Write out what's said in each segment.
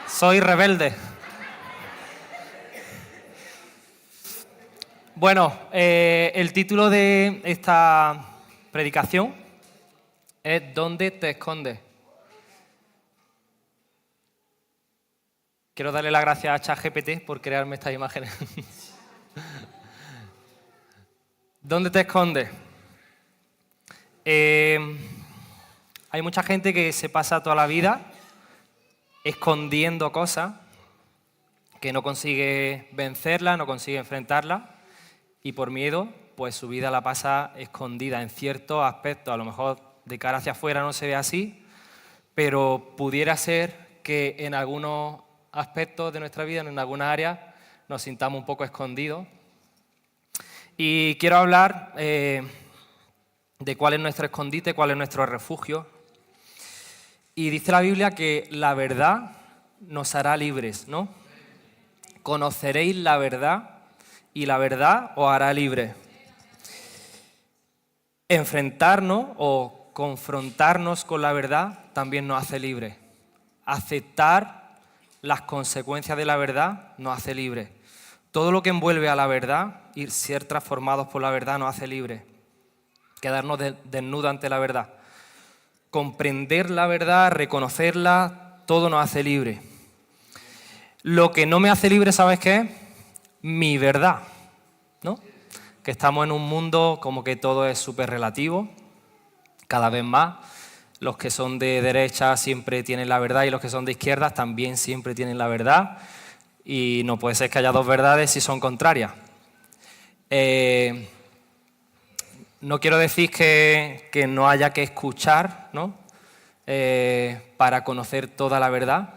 Soy rebelde. Bueno, el título de esta predicación es ¿Dónde te escondes? Quiero darle las gracias a ChatGPT por crearme estas imágenes. ¿Dónde te escondes? Hay mucha gente que se pasa toda la vida escondiendo cosas, que no consigue vencerlas, no consigue enfrentarlas, y por miedo, pues su vida la pasa escondida en ciertos aspectos. A lo mejor de cara hacia afuera no se ve así, pero pudiera ser que en algunos aspectos de nuestra vida, en algunas áreas, nos sintamos un poco escondidos. Y quiero hablar de cuál es nuestro escondite, cuál es nuestro refugio. Y dice la Biblia que la verdad nos hará libres, ¿no? Conoceréis la verdad y la verdad os hará libres. Enfrentarnos o confrontarnos con la verdad también nos hace libres. Aceptar las consecuencias de la verdad nos hace libres. Todo lo que envuelve a la verdad y ser transformados por la verdad nos hace libres. Quedarnos desnudos ante la verdad. Comprender la verdad, reconocerla, todo nos hace libre. Lo que no me hace libre, ¿sabes qué es? Mi verdad, ¿no? Que estamos en un mundo como que todo es súper relativo, cada vez más. Los que son de derecha siempre tienen la verdad y los que son de izquierdas también siempre tienen la verdad. Y no puede ser que haya dos verdades si son contrarias. No quiero decir que no haya que escuchar, ¿no? Para conocer toda la verdad,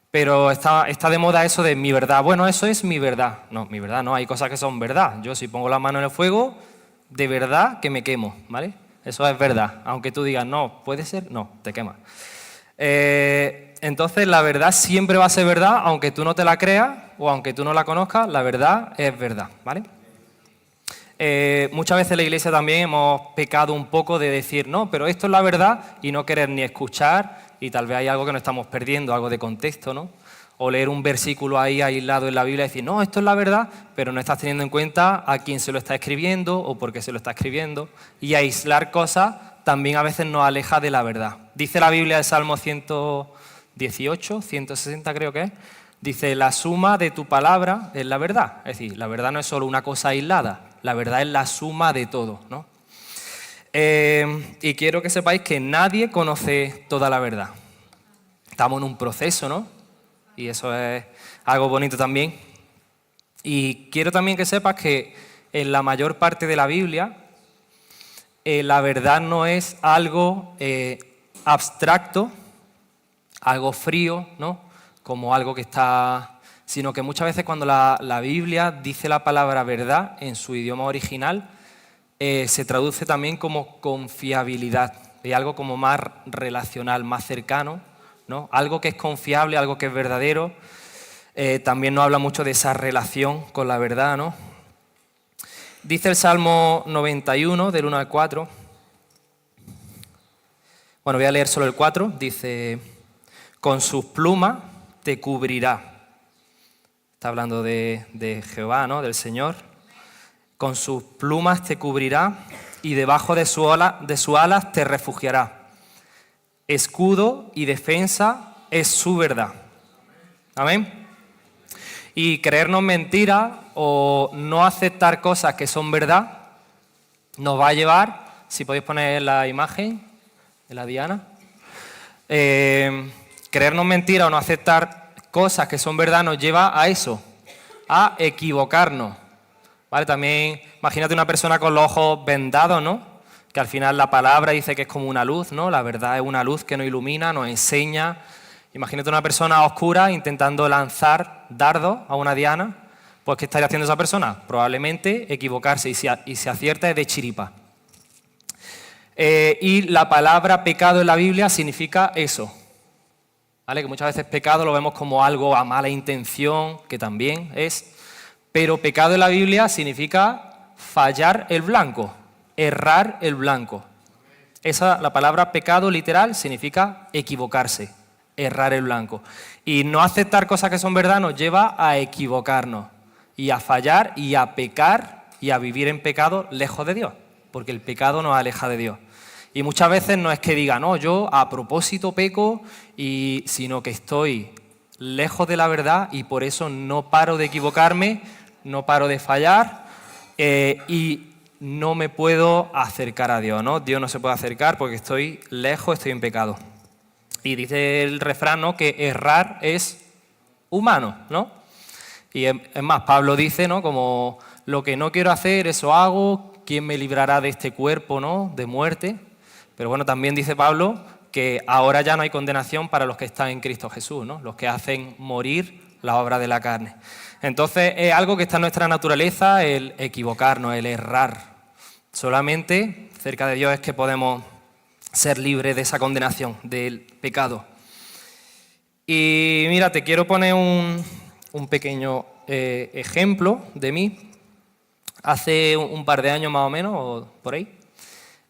pero está de moda eso de mi verdad. Bueno, eso es mi verdad. No, mi verdad no, hay cosas que son verdad. Yo si pongo la mano en el fuego, de verdad que me quemo, ¿vale? Eso es verdad. Aunque tú digas, no, puede ser, no, te quemas. Entonces la verdad siempre va a ser verdad, aunque tú no te la creas o aunque tú no la conozcas, la verdad es verdad, ¿vale? Muchas veces en la iglesia también hemos pecado un poco de decir, no, pero esto es la verdad y no querer ni escuchar y tal vez hay algo que nos estamos perdiendo, algo de contexto, ¿no? O leer un versículo ahí aislado en la Biblia y decir, no, esto es la verdad, pero no estás teniendo en cuenta a quién se lo está escribiendo o por qué se lo está escribiendo. Y aislar cosas también a veces nos aleja de la verdad. Dice la Biblia del Salmo 118, 160 creo que es, dice, la suma de tu palabra es la verdad. Es decir, la verdad no es solo una cosa aislada, la verdad es la suma de todo, ¿no? Y quiero que sepáis que nadie conoce toda la verdad. Estamos en un proceso, ¿no? Y eso es algo bonito también. Y quiero también que sepas que en la mayor parte de la Biblia, la verdad no es algo abstracto, algo frío, ¿no? Como algo que está... Sino que muchas veces cuando la Biblia dice la palabra verdad en su idioma original, se traduce también como confiabilidad. Es algo como más relacional, más cercano, ¿no? Algo que es confiable, algo que es verdadero. También nos habla mucho de esa relación con la verdad, ¿no? Dice el Salmo 91, del 1 al 4. Bueno, voy a leer solo el 4. Dice, con sus plumas te cubrirá. Está hablando de Jehová, ¿no? Del Señor. Con sus plumas te cubrirá y debajo de sus alas te refugiará. Escudo y defensa es su verdad. Amén. Y creernos mentiras o no aceptar cosas que son verdad nos va a llevar, si podéis poner la imagen de la Diana, creernos mentiras o no aceptar cosas que son verdad nos lleva a eso, a equivocarnos, ¿vale? También imagínate una persona con los ojos vendados, ¿no? Que al final la palabra dice que es como una luz, ¿no? La verdad es una luz que nos ilumina, nos enseña. Imagínate una persona a oscuras intentando lanzar dardos a una diana, pues ¿qué estaría haciendo esa persona? Probablemente equivocarse y si acierta es de chiripa. Y la palabra pecado en la Biblia significa eso. ¿Vale? Que muchas veces pecado lo vemos como algo a mala intención, que también es, pero pecado en la Biblia significa fallar el blanco, errar el blanco. La palabra pecado literal significa equivocarse, errar el blanco. Y no aceptar cosas que son verdad nos lleva a equivocarnos y a fallar y a pecar y a vivir en pecado lejos de Dios, porque el pecado nos aleja de Dios. Y muchas veces no es que diga, no, yo a propósito peco, sino que estoy lejos de la verdad y por eso no paro de equivocarme, no paro de fallar y no me puedo acercar a Dios, ¿no? Dios no se puede acercar porque estoy lejos, estoy en pecado. Y dice el refrán, ¿no?, que errar es humano, ¿no? Y es más, Pablo dice, ¿no?, como lo que no quiero hacer, eso hago, ¿quién me librará de este cuerpo, ¿no?, de muerte? Pero bueno, también dice Pablo que ahora ya no hay condenación para los que están en Cristo Jesús, ¿no?, los que hacen morir la obra de la carne. Entonces es algo que está en nuestra naturaleza, el equivocarnos, el errar. Solamente cerca de Dios es que podemos ser libres de esa condenación, del pecado. Y mira, te quiero poner un pequeño ejemplo de mí. Hace un par de años más o menos, o por ahí,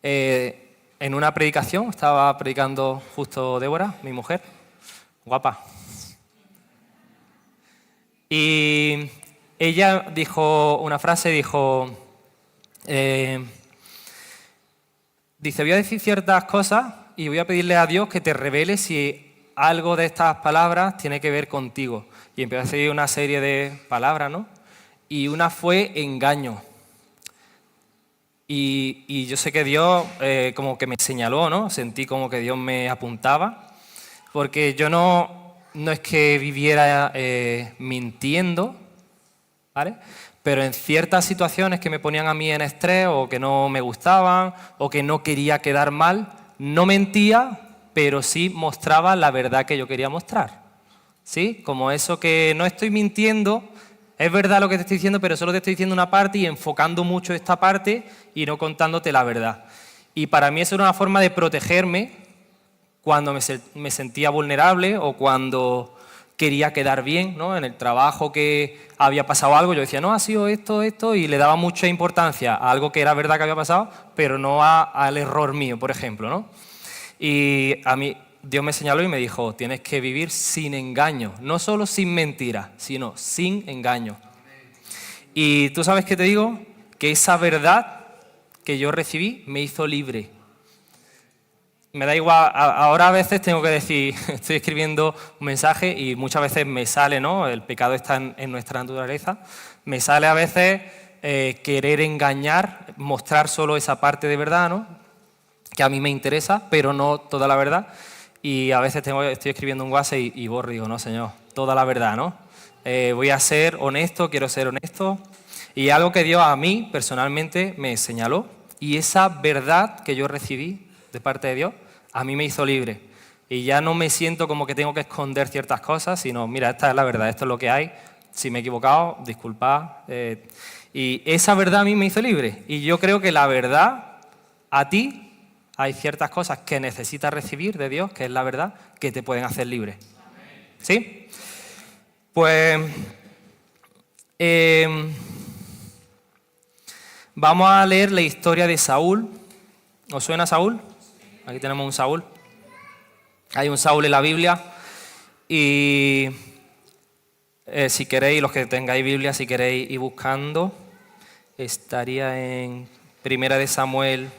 en una predicación, estaba predicando justo Débora, mi mujer, guapa. Y ella dijo una frase, dice, voy a decir ciertas cosas y voy a pedirle a Dios que te revele si algo de estas palabras tiene que ver contigo. Y empezó a decir una serie de palabras, ¿no? Y una fue engaño. Y yo sé que Dios como que me señaló, ¿no? Sentí como que Dios me apuntaba, porque yo no es que viviera mintiendo, ¿vale? Pero en ciertas situaciones que me ponían a mí en estrés o que no me gustaban o que no quería quedar mal, no mentía, pero sí mostraba la verdad que yo quería mostrar, ¿sí? Como eso que no estoy mintiendo, es verdad lo que te estoy diciendo, pero solo te estoy diciendo una parte y enfocando mucho esta parte y no contándote la verdad. Y para mí eso era una forma de protegerme cuando me sentía vulnerable o cuando quería quedar bien, ¿no? En el trabajo que había pasado algo, yo decía, no, ha sido esto, y le daba mucha importancia a algo que era verdad que había pasado, pero no al error mío, por ejemplo, ¿no? Y a mí Dios me señaló y me dijo, tienes que vivir sin engaño, no solo sin mentiras, sino sin engaño. Y tú sabes qué te digo, que esa verdad que yo recibí me hizo libre. Me da igual, ahora a veces tengo que decir, estoy escribiendo un mensaje y muchas veces me sale, ¿no? El pecado está en nuestra naturaleza. Me sale a veces querer engañar, mostrar solo esa parte de verdad, ¿no?, que a mí me interesa, pero no toda la verdad. Y a veces estoy escribiendo un WhatsApp y borro y digo, no, Señor, toda la verdad, ¿no? Voy a ser honesto, quiero ser honesto. Y algo que Dios a mí personalmente me señaló, y esa verdad que yo recibí de parte de Dios, a mí me hizo libre. Y ya no me siento como que tengo que esconder ciertas cosas, sino, mira, esta es la verdad, esto es lo que hay. Si me he equivocado, disculpad. Y esa verdad a mí me hizo libre. Y yo creo que la verdad, a ti, hay ciertas cosas que necesitas recibir de Dios, que es la verdad, que te pueden hacer libre. ¿Sí? Pues vamos a leer la historia de Saúl. ¿Os suena Saúl? Aquí tenemos un Saúl. Hay un Saúl en la Biblia. Y si queréis, los que tengáis Biblia, si queréis ir buscando, estaría en Primera de Samuel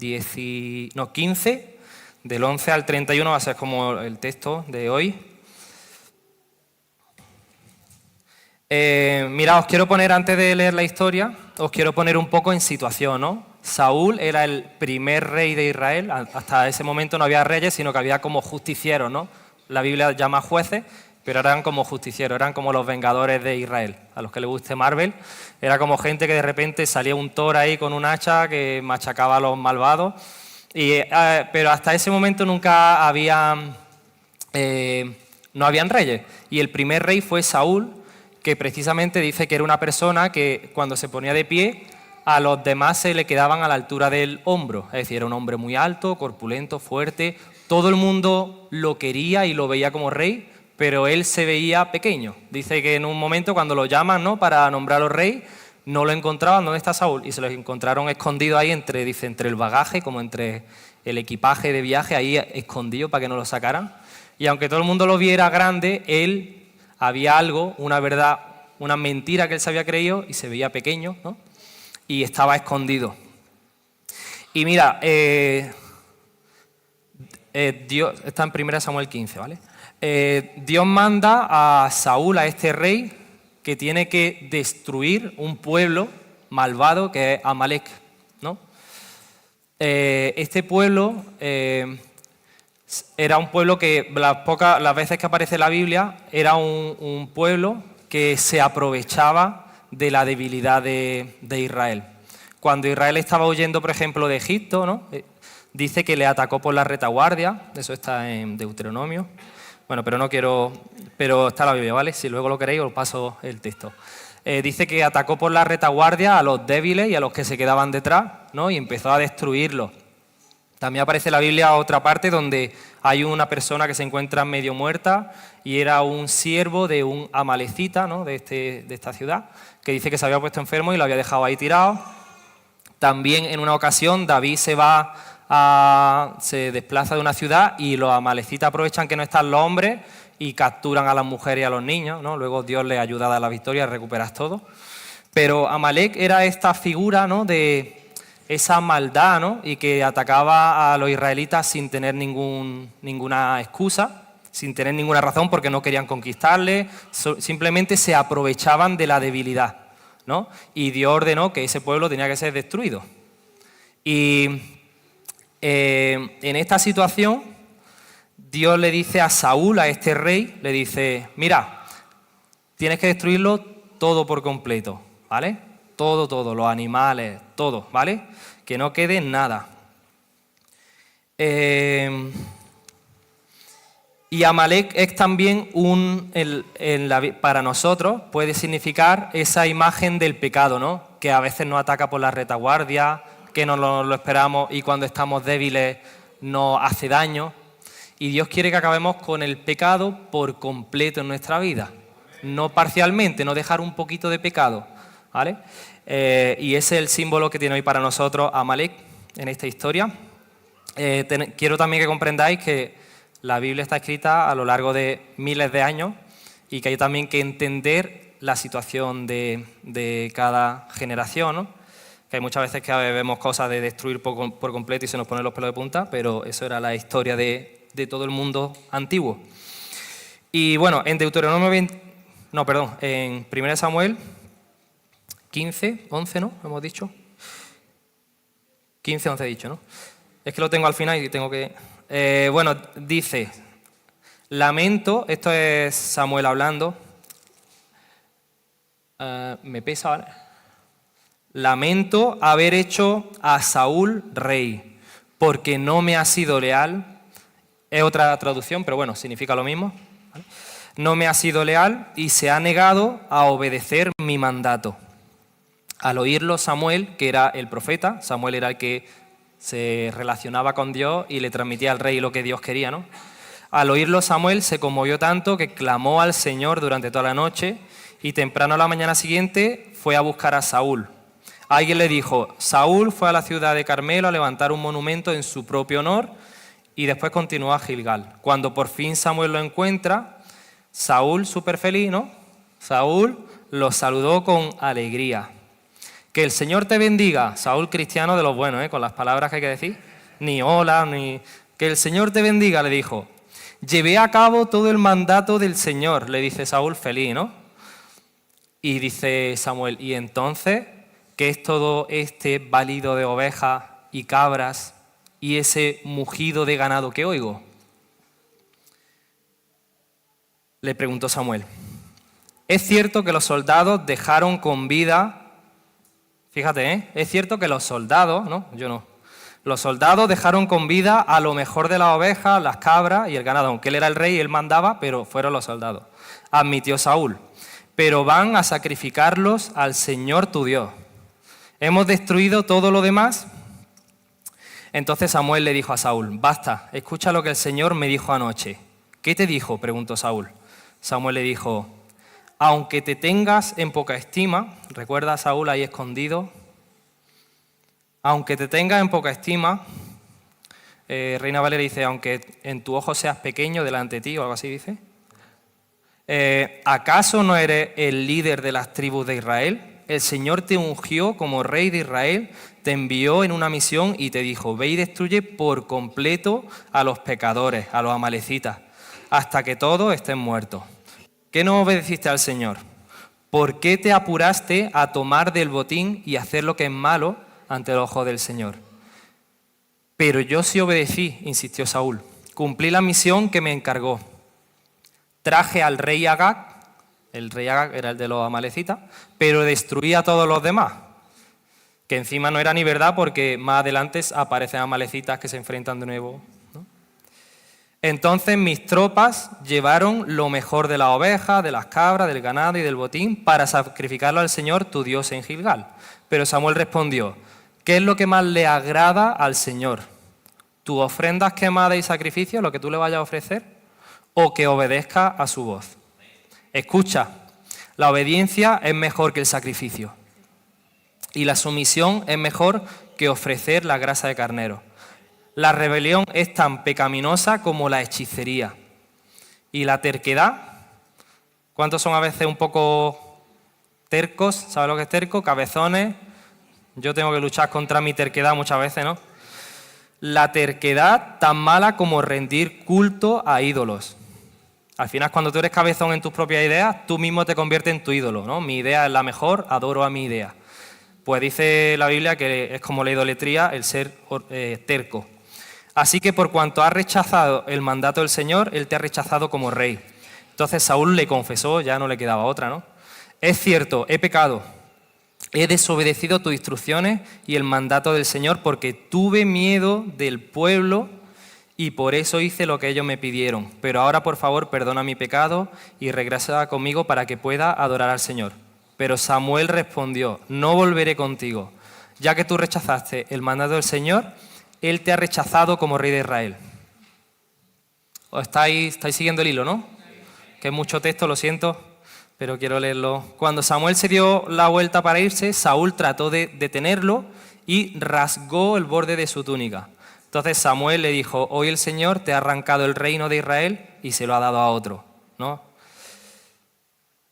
15, del 11 al 31 va a ser como el texto de hoy. Mira, os quiero poner, antes de leer la historia, os quiero poner un poco en situación, ¿no? Saúl era el primer rey de Israel, hasta ese momento no había reyes, sino que había como justicieros, ¿no? La Biblia llama jueces, pero eran como justicieros, eran como los vengadores de Israel. A los que les guste Marvel, era como gente que de repente salía un Thor ahí con un hacha que machacaba a los malvados. Pero hasta ese momento nunca no habían reyes. Y el primer rey fue Saúl, que precisamente dice que era una persona que cuando se ponía de pie, a los demás se le quedaban a la altura del hombro. Es decir, era un hombre muy alto, corpulento, fuerte. Todo el mundo lo quería y lo veía como rey, pero él se veía pequeño. Dice que en un momento cuando lo llaman, ¿no?, para nombrarlo rey, no lo encontraban. ¿Dónde está Saúl? Y se lo encontraron escondido ahí entre el bagaje, como entre el equipaje de viaje ahí escondido para que no lo sacaran. Y aunque todo el mundo lo viera grande, él había algo, una verdad, una mentira que él se había creído y se veía pequeño, ¿no? Y estaba escondido. Y mira, Dios, está en 1 Samuel 15, ¿vale? Dios manda a Saúl, a este rey, que tiene que destruir un pueblo malvado que es Amalek, ¿no? Este pueblo era un pueblo que las veces que aparece en la Biblia era un pueblo que se aprovechaba de la debilidad de Israel. Cuando Israel estaba huyendo, por ejemplo, de Egipto, ¿no? Dice que le atacó por la retaguardia, eso está en Deuteronomio. Bueno, pero no quiero, pero está en la Biblia, ¿vale? Si luego lo queréis os paso el texto. Dice que atacó por la retaguardia a los débiles y a los que se quedaban detrás, ¿no? Y empezó a destruirlos. También aparece en la Biblia otra parte donde hay una persona que se encuentra medio muerta y era un siervo de un amalecita, ¿no? de esta ciudad, que dice que se había puesto enfermo y lo había dejado ahí tirado. También en una ocasión David se desplaza de una ciudad y los amalecitas aprovechan que no están los hombres y capturan a las mujeres y a los niños, ¿no? Luego Dios les ayuda a dar la victoria, a recuperar todo. Pero Amalek era esta figura, ¿no? de esa maldad, ¿no? Y que atacaba a los israelitas sin tener ninguna excusa, sin tener ninguna razón porque no querían conquistarle, simplemente se aprovechaban de la debilidad, ¿no? Y Dios ordenó que ese pueblo tenía que ser destruido. Y en esta situación, Dios le dice a Saúl, a este rey, le dice, mira, tienes que destruirlo todo por completo, ¿vale? Todo, los animales, todo, ¿vale? Que no quede nada. Y Amalek es también para nosotros puede significar esa imagen del pecado, ¿no? Que a veces nos ataca por la retaguardia, que no lo esperamos y cuando estamos débiles nos hace daño. Y Dios quiere que acabemos con el pecado por completo en nuestra vida. No parcialmente, no dejar un poquito de pecado, ¿vale? Y ese es el símbolo que tiene hoy para nosotros Amalek en esta historia. Quiero también que comprendáis que la Biblia está escrita a lo largo de miles de años y que hay también que entender la situación de cada generación, ¿no? Que hay muchas veces que vemos cosas de destruir por completo y se nos ponen los pelos de punta, pero eso era la historia de todo el mundo antiguo. Y bueno, en en 1 Samuel 15, 11, ¿no? Hemos dicho. 15, 11 he dicho, ¿no? Es que lo tengo al final y tengo que... dice, lamento, esto es Samuel hablando, me pesa, ¿vale? Lamento haber hecho a Saúl rey, porque no me ha sido leal. Es otra traducción, pero bueno, significa lo mismo, ¿vale? No me ha sido leal y se ha negado a obedecer mi mandato. Al oírlo Samuel, que era el profeta, Samuel era el que se relacionaba con Dios y le transmitía al rey lo que Dios quería, ¿no? Al oírlo Samuel se conmovió tanto que clamó al Señor durante toda la noche y temprano a la mañana siguiente fue a buscar a Saúl. Alguien le dijo, Saúl fue a la ciudad de Carmelo a levantar un monumento en su propio honor y después continuó a Gilgal. Cuando por fin Samuel lo encuentra, Saúl, súper feliz, ¿no? Saúl lo saludó con alegría. Que el Señor te bendiga, Saúl cristiano de los buenos, con las palabras que hay que decir, ni hola, ni... Que el Señor te bendiga, le dijo. Llevé a cabo todo el mandato del Señor, le dice Saúl feliz, ¿no? Y dice Samuel, ¿y entonces qué es todo este balido de ovejas y cabras y ese mugido de ganado que oigo? Le preguntó Samuel. Es cierto que los soldados dejaron con vida, fíjate, es cierto que los soldados, ¿no? Yo no. Los soldados dejaron con vida a lo mejor de las ovejas, las cabras y el ganado, aunque él era el rey y él mandaba, pero fueron los soldados. Admitió Saúl. Pero van a sacrificarlos al Señor tu Dios. ¿Hemos destruido todo lo demás? Entonces Samuel le dijo a Saúl, basta, escucha lo que el Señor me dijo anoche. ¿Qué te dijo?, preguntó Saúl. Samuel le dijo, aunque te tengas en poca estima, recuerda a Saúl ahí escondido, aunque te tengas en poca estima, Reina Valera dice, aunque en tu ojo seas pequeño delante de ti, o algo así dice. ¿Acaso no eres el líder de las tribus de Israel? El Señor te ungió como rey de Israel, te envió en una misión y te dijo, ve y destruye por completo a los pecadores, a los amalecitas, hasta que todos estén muertos. ¿Qué no obedeciste al Señor? ¿Por qué te apuraste a tomar del botín y hacer lo que es malo ante el ojo del Señor? Pero yo sí obedecí, insistió Saúl. Cumplí la misión que me encargó. Traje al rey Agag, el rey Agag era el de los amalecitas, pero destruí a todos los demás. Que encima no era ni verdad porque más adelante aparecen amalecitas que se enfrentan de nuevo, ¿no? Entonces mis tropas llevaron lo mejor de las ovejas, de las cabras, del ganado y del botín para sacrificarlo al Señor tu Dios en Gilgal. Pero Samuel respondió, ¿qué es lo que más le agrada al Señor? ¿Tus ofrendas quemadas y sacrificios, lo que tú le vayas a ofrecer? ¿O que obedezca a su voz? Escucha, la obediencia es mejor que el sacrificio. Y la sumisión es mejor que ofrecer la grasa de carnero. La rebelión es tan pecaminosa como la hechicería. Y la terquedad, ¿cuántos son a veces un poco tercos? ¿Sabes lo que es terco? Cabezones. Yo tengo que luchar contra mi terquedad muchas veces, ¿no? La terquedad tan mala como rendir culto a ídolos. Al final, cuando tú eres cabezón en tus propias ideas, tú mismo te conviertes en tu ídolo, ¿no? Mi idea es la mejor, adoro a mi idea. Pues dice la Biblia que es como la idolatría el ser terco. Así que por cuanto has rechazado el mandato del Señor, Él te ha rechazado como rey. Entonces Saúl le confesó, ya no le quedaba otra, ¿no? Es cierto, he pecado, he desobedecido tus instrucciones y el mandato del Señor porque tuve miedo del pueblo y por eso hice lo que ellos me pidieron. Pero ahora, por favor, perdona mi pecado y regresa conmigo para que pueda adorar al Señor. Pero Samuel respondió, no volveré contigo, ya que tú rechazaste el mandato del Señor, Él te ha rechazado como rey de Israel. ¿Os estáis siguiendo el hilo, no? Que es mucho texto, lo siento, pero quiero leerlo. Cuando Samuel se dio la vuelta para irse, Saúl trató de detenerlo y rasgó el borde de su túnica. Entonces Samuel le dijo, hoy el Señor te ha arrancado el reino de Israel y se lo ha dado a otro, ¿no?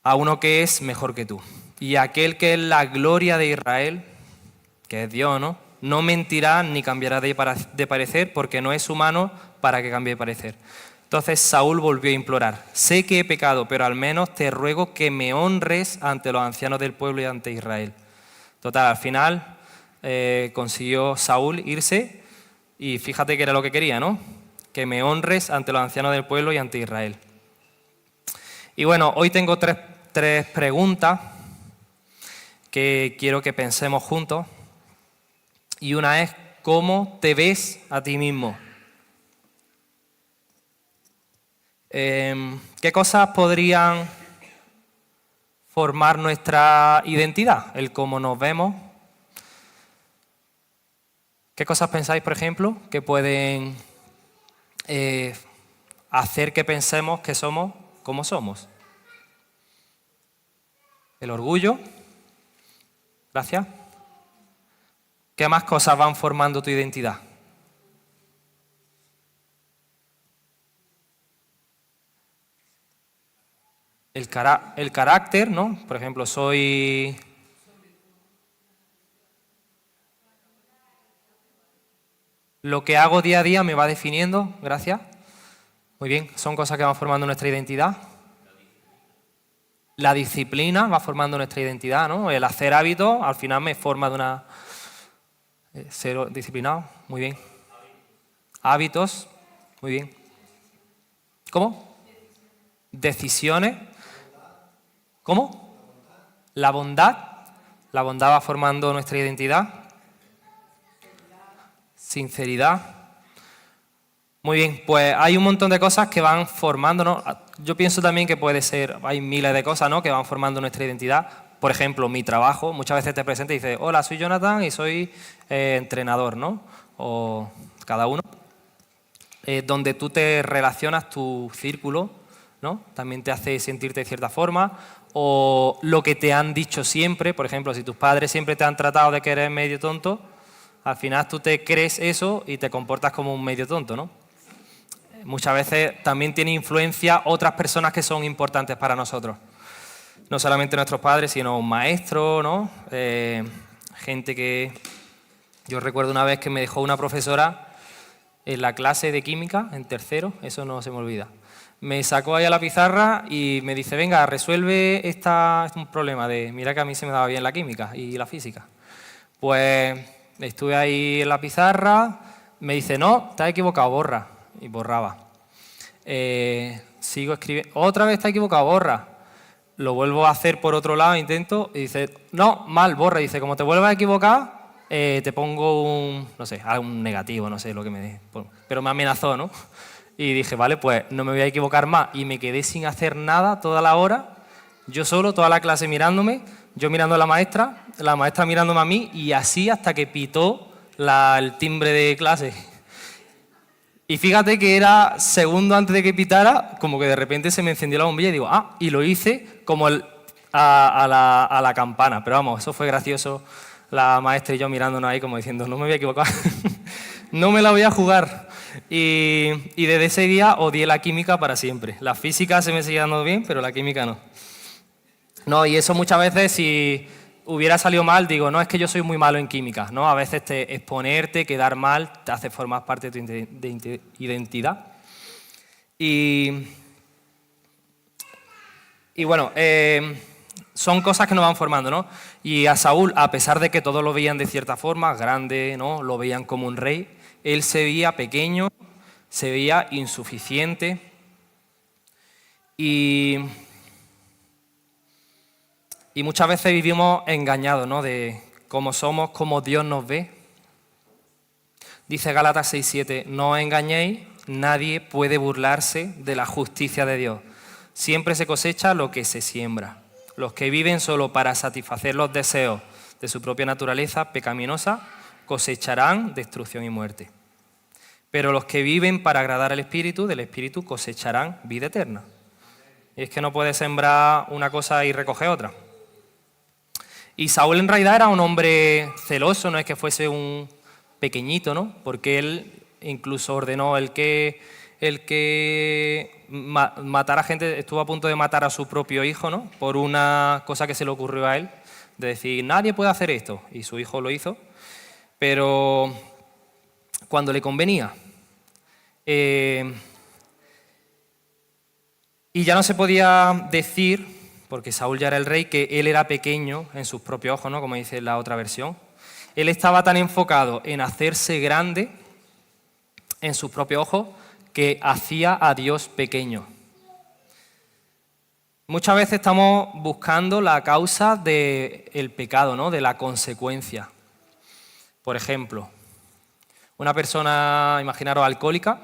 A uno que es mejor que tú. Y aquel que es la gloria de Israel, que es Dios, ¿no? No mentirá ni cambiará de parecer porque no es humano para que cambie de parecer. Entonces Saúl volvió a implorar, sé que he pecado, pero al menos te ruego que me honres ante los ancianos del pueblo y ante Israel. Total, al final consiguió Saúl irse y fíjate que era lo que quería, ¿no? Que me honres ante los ancianos del pueblo y ante Israel. Y bueno, hoy tengo tres preguntas que quiero que pensemos juntos. Y una es, ¿cómo te ves a ti mismo? ¿Qué cosas podrían formar nuestra identidad? El cómo nos vemos. ¿Qué cosas pensáis, por ejemplo, que pueden hacer que pensemos que somos como somos? El orgullo. Gracias. ¿Qué más cosas van formando tu identidad? El carácter, ¿no? Por ejemplo, soy... Lo que hago día a día me va definiendo, gracias. Muy bien, son cosas que van formando nuestra identidad. La disciplina va formando nuestra identidad, ¿no? El hacer hábitos al final me forma de una... Ser disciplinado, muy bien. Hábitos, muy bien. ¿Cómo? Decisiones. ¿Cómo? La bondad. La bondad va formando nuestra identidad. Sinceridad. Muy bien, pues hay un montón de cosas que van formando, ¿no? Yo pienso también que puede ser, hay miles de cosas, ¿no?, que van formando nuestra identidad. Por ejemplo, mi trabajo, muchas veces te presentas y dices, hola, soy Jonathan y soy entrenador, ¿no? O cada uno. Donde tú te relacionas, tu círculo, ¿no? También te hace sentirte de cierta forma. O lo que te han dicho siempre, por ejemplo, si tus padres siempre te han tratado de que eres medio tonto, Al final tú te crees eso y te comportas como un medio tonto, ¿no? Muchas veces también tiene influencia otras personas que son importantes para nosotros. No solamente nuestros padres, sino un maestro, ¿no? Gente que... Yo recuerdo una vez que me dejó una profesora en la clase de química, en tercero, eso no se me olvida. Me sacó ahí a la pizarra y me dice, venga, resuelve un problema de... Mira que a mí se me daba bien la química y la física. Pues estuve ahí en la pizarra, me dice, no, estás equivocado, borra. Y borraba. Sigo escribiendo, otra vez está equivocado, borra. Lo vuelvo a hacer por otro lado, intento, y dice, no, mal, borra. Y dice, como te vuelvas a equivocar, te pongo un, no sé, algún negativo, no sé lo que me dije. Pero me amenazó, ¿no? Y dije, vale, pues no me voy a equivocar más. Y me quedé sin hacer nada toda la hora, yo solo, toda la clase mirándome, yo mirando a la maestra mirándome a mí, y así hasta que pitó el timbre de clase. Y fíjate que era segundo antes de que pitara, como que de repente se me encendió la bombilla y digo, ah, y lo hice como a la campana. Pero vamos, eso fue gracioso, la maestra y yo mirándonos ahí como diciendo, no me voy a equivocar, no me la voy a jugar. Y desde ese día odié la química para siempre. La física se me seguía dando bien, pero la química no. No, y eso muchas veces, si hubiera salido mal, digo, no, es que yo soy muy malo en química, ¿no? A veces exponerte, quedar mal, te hace formar parte de tu identidad. Y bueno, son cosas que nos van formando, ¿no? Y a Saúl, a pesar de que todos lo veían de cierta forma, grande, ¿no? Lo veían como un rey, él se veía pequeño, se veía insuficiente y muchas veces vivimos engañados, ¿no? De cómo somos, cómo Dios nos ve. Dice Gálatas 6:7, no os engañéis, nadie puede burlarse de la justicia de Dios. Siempre se cosecha lo que se siembra. Los que viven solo para satisfacer los deseos de su propia naturaleza pecaminosa cosecharán destrucción y muerte. Pero los que viven para agradar al Espíritu, del Espíritu cosecharán vida eterna. Y es que no puedes sembrar una cosa y recoger otra. Y Saúl en realidad era un hombre celoso, no es que fuese un pequeñito, ¿no? Porque él incluso ordenó el que matara gente, estuvo a punto de matar a su propio hijo, ¿no? Por una cosa que se le ocurrió a él, de decir, nadie puede hacer esto, y su hijo lo hizo, pero cuando le convenía. Y ya no se podía decir, porque Saúl ya era el rey, que él era pequeño en sus propios ojos, ¿no? Como dice la otra versión. Él estaba tan enfocado en hacerse grande en sus propios ojos que hacía a Dios pequeño. Muchas veces estamos buscando la causa del pecado, ¿no? De la consecuencia. Por ejemplo, una persona, imaginaros, alcohólica,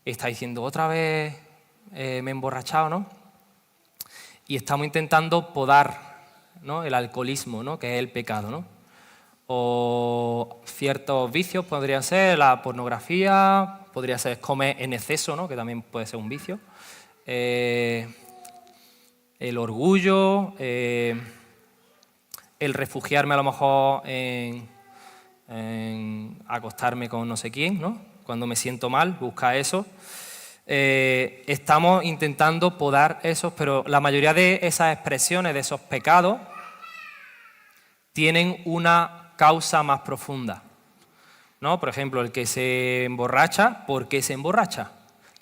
está diciendo, otra vez me he emborrachado, ¿no? Y estamos intentando podar, ¿no? El alcoholismo, ¿no? Que es el pecado, ¿no? O ciertos vicios podrían ser la pornografía, podría ser comer en exceso, ¿no? Que también puede ser un vicio. El orgullo, el refugiarme a lo mejor en acostarme con no sé quién, ¿no? Cuando me siento mal, busca eso. Estamos intentando podar esos, pero la mayoría de esas expresiones, de esos pecados, tienen una causa más profunda, ¿no? Por ejemplo, el que se emborracha, ¿por qué se emborracha?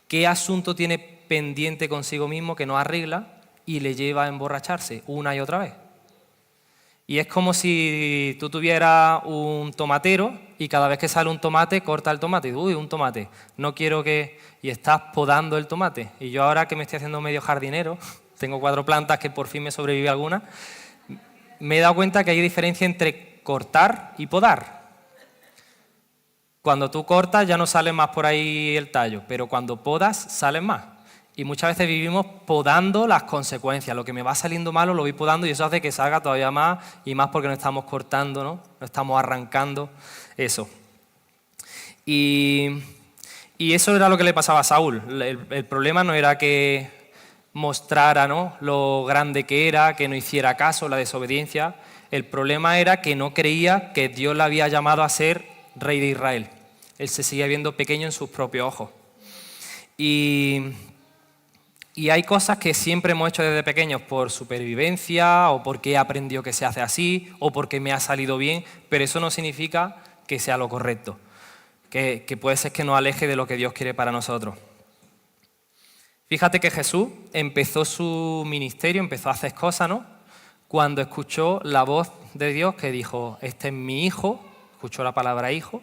¿Qué asunto tiene pendiente consigo mismo que no arregla y le lleva a emborracharse una y otra vez? Y es como si tú tuvieras un tomatero y cada vez que sale un tomate, corta el tomate. Uy, un tomate, no quiero que... Y estás podando el tomate. Y yo ahora que me estoy haciendo medio jardinero, tengo 4 plantas que por fin me sobrevive alguna, me he dado cuenta que hay diferencia entre cortar y podar. Cuando tú cortas ya no sale más por ahí el tallo, pero cuando podas salen más. Y muchas veces vivimos podando las consecuencias. Lo que me va saliendo malo lo voy podando y eso hace que salga todavía más y más porque no estamos cortando, ¿no? No estamos arrancando eso. Y eso era lo que le pasaba a Saúl. El problema no era que mostrara, ¿no? Lo grande que era, que no hiciera caso, la desobediencia. El problema era que no creía que Dios le había llamado a ser rey de Israel. Él se seguía viendo pequeño en sus propios ojos. Y hay cosas que siempre hemos hecho desde pequeños por supervivencia o porque he aprendido que se hace así o porque me ha salido bien, pero eso no significa que sea lo correcto, que puede ser que nos aleje de lo que Dios quiere para nosotros. Fíjate que Jesús empezó su ministerio, empezó a hacer cosas, ¿no? Cuando escuchó la voz de Dios que dijo, este es mi hijo, escuchó la palabra hijo,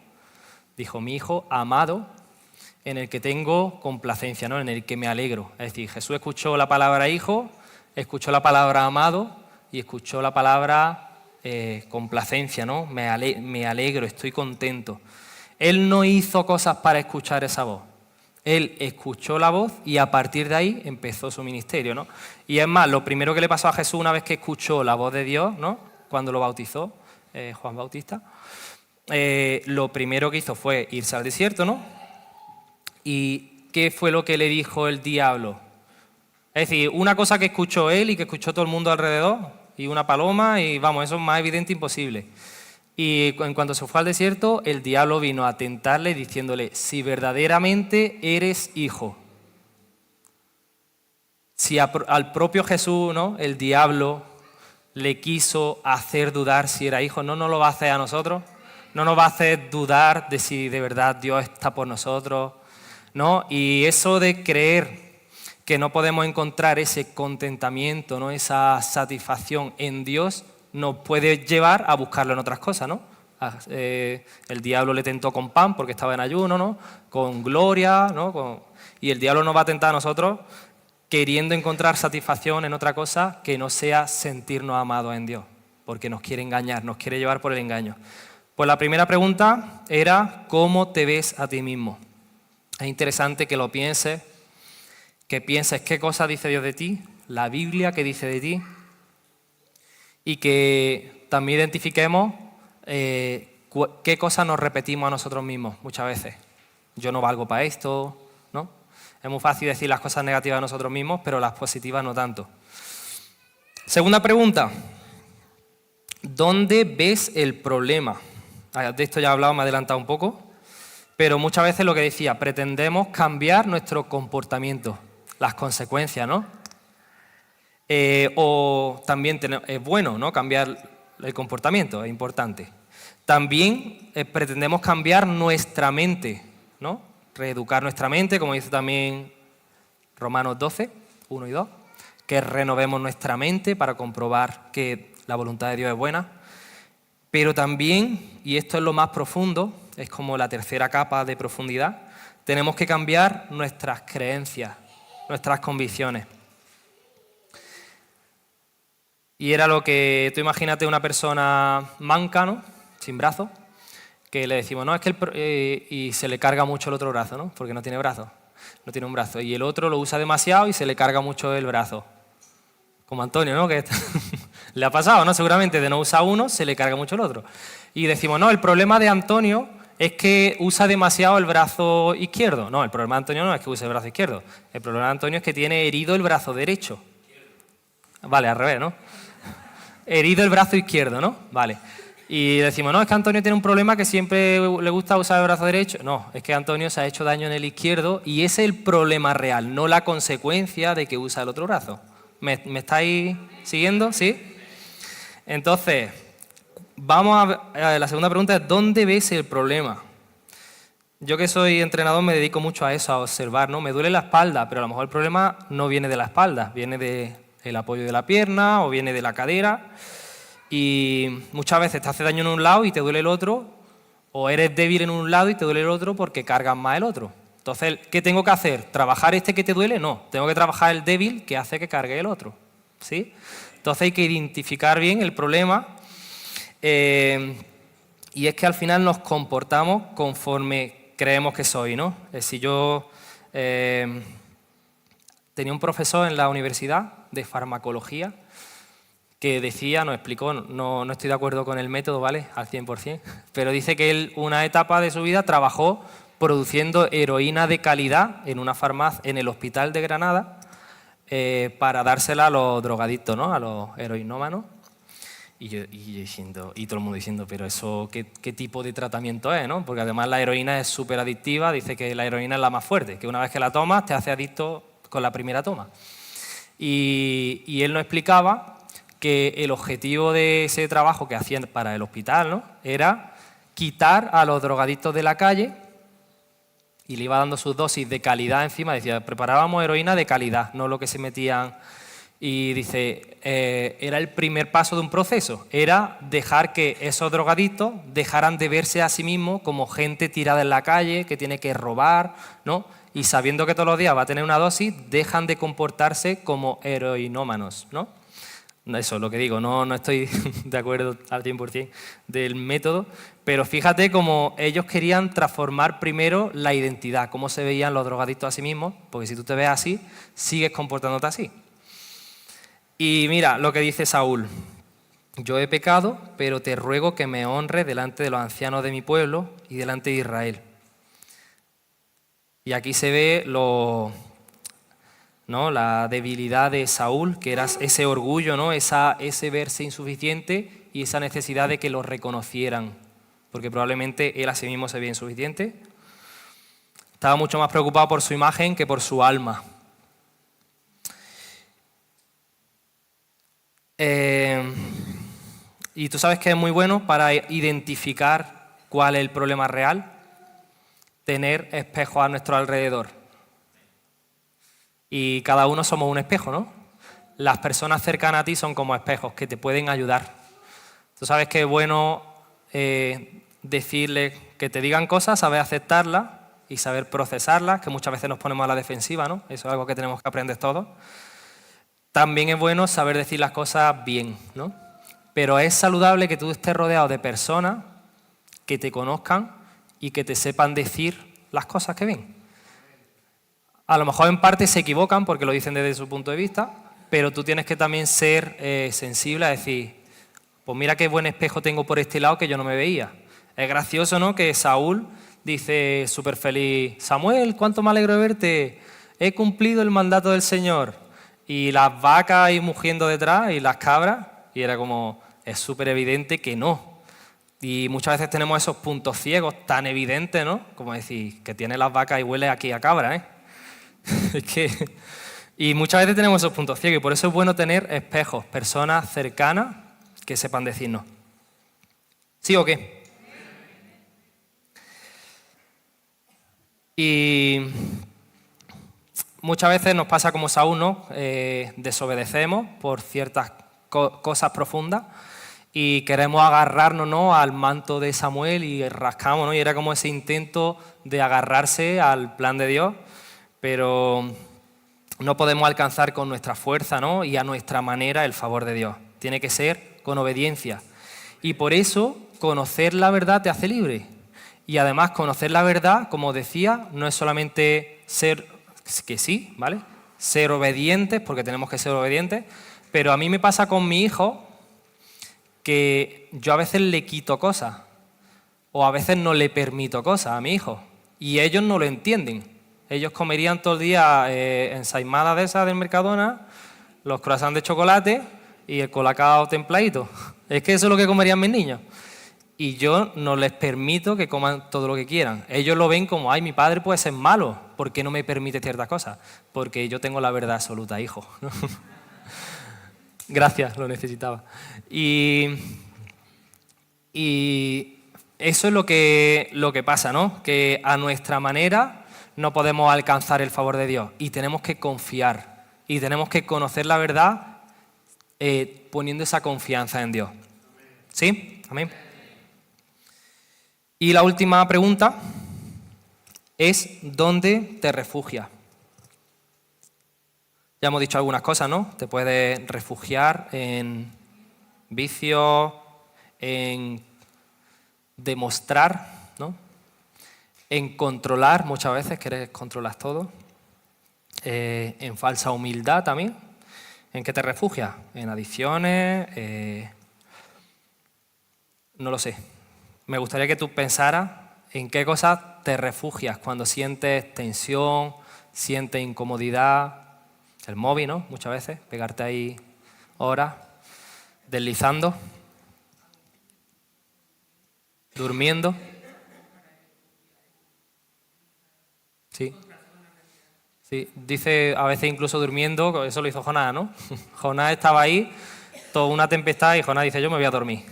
dijo mi hijo amado, en el que tengo complacencia, ¿no? En el que me alegro. Es decir, Jesús escuchó la palabra hijo, escuchó la palabra amado y escuchó la palabra complacencia, ¿no? Me alegro, estoy contento. Él no hizo cosas para escuchar esa voz. Él escuchó la voz y a partir de ahí empezó su ministerio, ¿no? Y es más, lo primero que le pasó a Jesús una vez que escuchó la voz de Dios, ¿no? Cuando lo bautizó Juan Bautista, lo primero que hizo fue irse al desierto, ¿no? ¿Y qué fue lo que le dijo el diablo? Es decir, una cosa que escuchó él y que escuchó todo el mundo alrededor, y una paloma, y vamos, eso es más evidente imposible. Y en cuanto se fue al desierto, el diablo vino a tentarle diciéndole, si verdaderamente eres hijo. Si al propio Jesús, ¿no? El diablo le quiso hacer dudar si era hijo, ¿no nos lo va a hacer a nosotros? ¿No nos va a hacer dudar de si de verdad Dios está por nosotros? ¿No? Y eso de creer que no podemos encontrar ese contentamiento, ¿no? Esa satisfacción en Dios, nos puede llevar a buscarlo en otras cosas, ¿no? El diablo le tentó con pan porque estaba en ayuno, ¿no? Con gloria, ¿no? Y el diablo nos va a tentar a nosotros queriendo encontrar satisfacción en otra cosa que no sea sentirnos amados en Dios, porque nos quiere engañar, nos quiere llevar por el engaño. Pues la primera pregunta era, ¿cómo te ves a ti mismo? Es interesante que lo pienses, que pienses qué cosa dice Dios de ti, la Biblia qué dice de ti, y que también identifiquemos qué cosas nos repetimos a nosotros mismos muchas veces. Yo no valgo para esto, ¿no? Es muy fácil decir las cosas negativas de nosotros mismos, pero las positivas no tanto. Segunda pregunta, ¿dónde ves el problema? De esto ya he hablado, me he adelantado un poco. Pero muchas veces lo que decía, pretendemos cambiar nuestro comportamiento, las consecuencias, ¿no? O también es bueno, ¿no? Cambiar el comportamiento, es importante. También pretendemos cambiar nuestra mente, ¿no? Reeducar nuestra mente, como dice también Romanos 12, 1 y 2, que renovemos nuestra mente para comprobar que la voluntad de Dios es buena. Pero también, y esto es lo más profundo, es como la tercera capa de profundidad, tenemos que cambiar nuestras creencias, nuestras convicciones. Y era lo que, tú imagínate una persona manca, ¿no? Sin brazo, que le decimos, no, es que y se le carga mucho el otro brazo, ¿no? Porque no tiene brazo, no tiene un brazo. Y el otro lo usa demasiado y se le carga mucho el brazo. Como Antonio, ¿no? Que le ha pasado, ¿no? Seguramente de no usar uno, se le carga mucho el otro. Y decimos, no, el problema de Antonio es que usa demasiado el brazo izquierdo. No, el problema de Antonio no es que use el brazo izquierdo. El problema de Antonio es que tiene herido el brazo derecho. Vale, al revés, ¿no? Herido el brazo izquierdo, ¿no? Vale. Y decimos, no, es que Antonio tiene un problema que siempre le gusta usar el brazo derecho. No, es que Antonio se ha hecho daño en el izquierdo y ese es el problema real, no la consecuencia de que usa el otro brazo. ¿Me estáis siguiendo? ¿Sí? Entonces, vamos a la segunda pregunta es, ¿dónde ves el problema? Yo que soy entrenador me dedico mucho a eso, a observar, ¿no? Me duele la espalda, pero a lo mejor el problema no viene de la espalda, viene del apoyo de la pierna o viene de la cadera. Y muchas veces te hace daño en un lado y te duele el otro, o eres débil en un lado y te duele el otro porque cargas más el otro. Entonces, ¿qué tengo que hacer? ¿Trabajar este que te duele? No, tengo que trabajar el débil que hace que cargue el otro, ¿sí? Entonces hay que identificar bien el problema y es que al final nos comportamos conforme creemos que soy, ¿no? Si yo tenía un profesor en la universidad de farmacología que decía, nos explicó, no estoy de acuerdo con el método, ¿vale? Al 100%, pero dice que él una etapa de su vida trabajó produciendo heroína de calidad en una farmacia, en el hospital de Granada, para dársela a los drogadictos, ¿no? A los heroinómanos. Y todo el mundo diciendo, pero eso, ¿qué tipo de tratamiento es, ¿no? Porque además la heroína es súper adictiva, dice que la heroína es la más fuerte, que una vez que la tomas te hace adicto con la primera toma. Y él nos explicaba que el objetivo de ese trabajo que hacían para el hospital, ¿no?, era quitar a los drogadictos de la calle y le iba dando sus dosis de calidad encima. Decía, preparábamos heroína de calidad, no lo que se metían. Y dice, era el primer paso de un proceso, era dejar que esos drogadictos dejaran de verse a sí mismos como gente tirada en la calle, que tiene que robar, ¿no? Y sabiendo que todos los días va a tener una dosis, dejan de comportarse como heroinómanos, ¿no? Eso es lo que digo, no estoy de acuerdo al 100% del método, pero fíjate cómo ellos querían transformar primero la identidad, cómo se veían los drogadictos a sí mismos, porque si tú te ves así, sigues comportándote así. Y mira lo que dice Saúl: yo he pecado, pero te ruego que me honres delante de los ancianos de mi pueblo y delante de Israel. Y aquí se ve la debilidad de Saúl, que era ese orgullo, ¿no?, ese verse insuficiente y esa necesidad de que lo reconocieran, porque probablemente él a sí mismo se veía insuficiente. Estaba mucho más preocupado por su imagen que por su alma. Y tú sabes que es muy bueno para identificar cuál es el problema real, tener espejos a nuestro alrededor. Y cada uno somos un espejo, ¿no? Las personas cercanas a ti son como espejos que te pueden ayudar. Tú sabes que es bueno decirle que te digan cosas, saber aceptarlas y saber procesarlas, que muchas veces nos ponemos a la defensiva, ¿no? Eso es algo que tenemos que aprender todos. También es bueno saber decir las cosas bien, ¿no? Pero es saludable que tú estés rodeado de personas que te conozcan y que te sepan decir las cosas que ven. A lo mejor en parte se equivocan porque lo dicen desde su punto de vista, pero tú tienes que también ser sensible a decir, pues mira qué buen espejo tengo por este lado que yo no me veía. Es gracioso, ¿no?, que Saúl dice súper feliz, Samuel, cuánto me alegro de verte, he cumplido el mandato del Señor. Y las vacas ahí mugiendo detrás y las cabras, y era como, es súper evidente que no. Y muchas veces tenemos esos puntos ciegos tan evidentes, ¿no? Como decir, que tiene las vacas y huele aquí a cabra, ¿eh? Y muchas veces tenemos esos puntos ciegos, y por eso es bueno tener espejos, personas cercanas que sepan decirnos. ¿Sí o qué? Y muchas veces nos pasa como Saúl, ¿no? Desobedecemos por ciertas cosas profundas y queremos agarrarnos, ¿no?, al manto de Samuel y rascamos, ¿no? Y era como ese intento de agarrarse al plan de Dios, pero no podemos alcanzar con nuestra fuerza, ¿no?, y a nuestra manera el favor de Dios. Tiene que ser con obediencia. Y por eso conocer la verdad te hace libre. Y además conocer la verdad, como decía, no es solamente ser, que sí, ¿vale?, ser obedientes, porque tenemos que ser obedientes, pero a mí me pasa con mi hijo que yo a veces le quito cosas o a veces no le permito cosas a mi hijo y ellos no lo entienden. Ellos comerían todo el día ensaimadas de esas del Mercadona, los croissants de chocolate y el colacao templadito. Es que eso es lo que comerían mis niños. Y yo no les permito que coman todo lo que quieran. Ellos lo ven como, ay, mi padre puede ser malo, ¿por qué no me permite ciertas cosas? Porque yo tengo la verdad absoluta, hijo. Gracias, lo necesitaba. Y eso es lo que pasa, ¿no? Que a nuestra manera no podemos alcanzar el favor de Dios y tenemos que confiar y tenemos que conocer la verdad poniendo esa confianza en Dios. ¿Sí? Amén. Y la última pregunta es, ¿dónde te refugias? Ya hemos dicho algunas cosas, ¿no? Te puedes refugiar en vicios, en demostrar, ¿no?, en controlar, muchas veces quieres controlar todo, en falsa humildad también. ¿En qué te refugias? ¿En adicciones? No lo sé. Me gustaría que tú pensaras en qué cosas te refugias cuando sientes tensión, sientes incomodidad. El móvil, ¿no? Muchas veces, pegarte ahí horas, deslizando. durmiendo. Sí. Sí, dice a veces incluso durmiendo, eso lo hizo Jonás, ¿no? Jonás estaba ahí, toda una tempestad, y Jonás dice, yo me voy a dormir,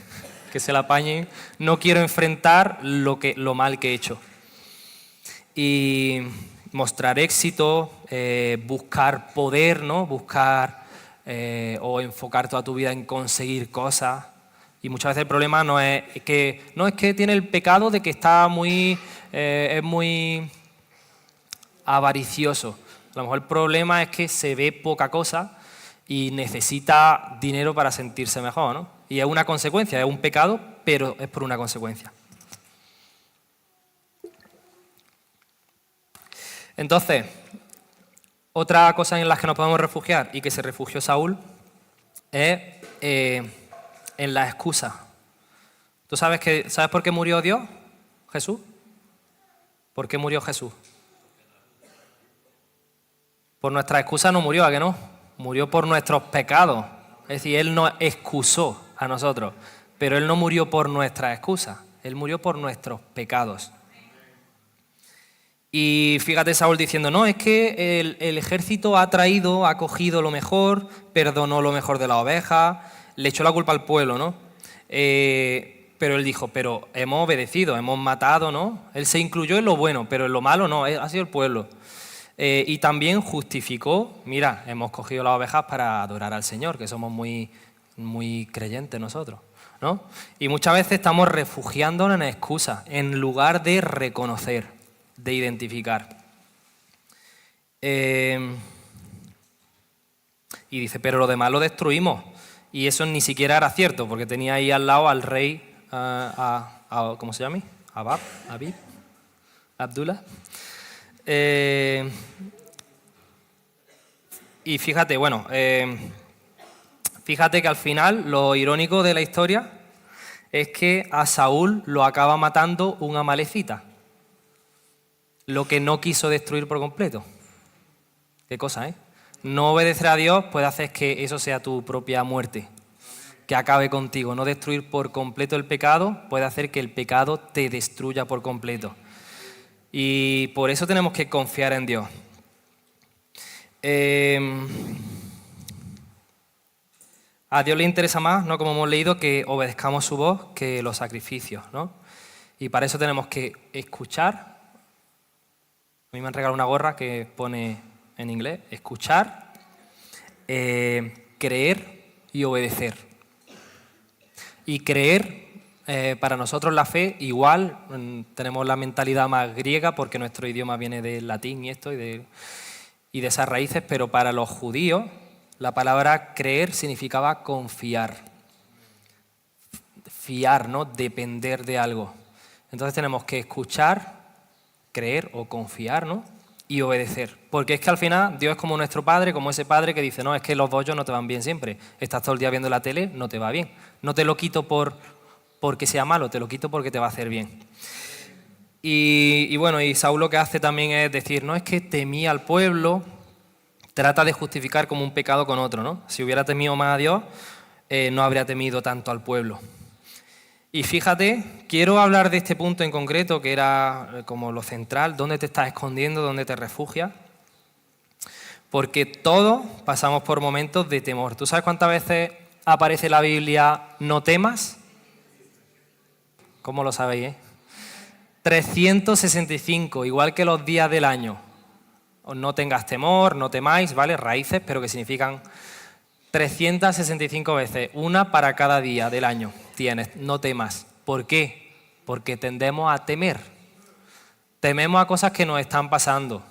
que se la apañen, no quiero enfrentar lo mal que he hecho. Y mostrar éxito, buscar poder, ¿no? Buscar o enfocar toda tu vida en conseguir cosas. Y muchas veces el problema no es que tiene el pecado de que está es muy avaricioso. A lo mejor el problema es que se ve poca cosa y necesita dinero para sentirse mejor, ¿no? Y es una consecuencia, es un pecado, pero es por una consecuencia. Entonces, otra cosa en la que nos podemos refugiar y que se refugió Saúl es en la excusa. ¿Tú sabes por qué murió Dios? ¿Jesús? ¿Por qué murió Jesús? Por nuestra excusa no murió, ¿a que no? Murió por nuestros pecados. Es decir, Él nos excusó a nosotros, pero Él no murió por nuestra excusa, Él murió por nuestros pecados. Y fíjate Saúl diciendo, no, es que el ejército ha cogido lo mejor, perdonó lo mejor de la oveja, le echó la culpa al pueblo, ¿no? Pero él dijo, pero hemos obedecido, hemos matado, ¿no? Él se incluyó en lo bueno, pero en lo malo no, ha sido el pueblo. Y también justificó, mira, hemos cogido las ovejas para adorar al Señor, que somos muy, muy creyentes nosotros, ¿no? Y muchas veces estamos refugiándonos en excusas, en lugar de reconocer, de identificar. Y dice, pero lo demás lo destruimos. Y eso ni siquiera era cierto, porque tenía ahí al lado al rey, ¿cómo se llama? Abdullah. Y fíjate, fíjate que al final lo irónico de la historia es que a Saúl lo acaba matando un amalecita, lo que no quiso destruir por completo. Qué cosa, ¿eh? No obedecer a Dios puede hacer que eso sea tu propia muerte, que acabe contigo. No destruir por completo el pecado puede hacer que el pecado te destruya por completo. Y por eso tenemos que confiar en Dios. A Dios le interesa más, ¿no? Como hemos leído, que obedezcamos su voz que los sacrificios, ¿no? Y para eso tenemos que escuchar. A mí me han regalado una gorra que pone en inglés, escuchar, creer y obedecer. Y creer, para nosotros la fe, igual tenemos la mentalidad más griega porque nuestro idioma viene del latín y esto y de esas raíces, pero para los judíos la palabra creer significaba confiar. Fiar, ¿no? Depender de algo. Entonces tenemos que escuchar, creer o confiar, ¿no? Y obedecer. Porque es que al final Dios es como nuestro padre, como ese padre que dice, no, es que los bollos no te van bien siempre. Estás todo el día viendo la tele, no te va bien. No te lo quito porque sea malo, te lo quito porque te va a hacer bien. Y Saúl lo que hace también es decir, no es que temía al pueblo, trata de justificar como un pecado con otro, ¿no? Si hubiera temido más a Dios, no habría temido tanto al pueblo. Y fíjate, quiero hablar de este punto en concreto, que era como lo central, dónde te estás escondiendo, dónde te refugias, porque todos pasamos por momentos de temor. ¿Tú sabes cuántas veces aparece en la Biblia no temas? ¿Cómo lo sabéis, 365, igual que los días del año. No tengas temor, no temáis, ¿vale? Raíces, pero que significan 365 veces, una para cada día del año tienes, no temas. ¿Por qué? Porque tendemos a temer. Tememos a cosas que nos están pasando.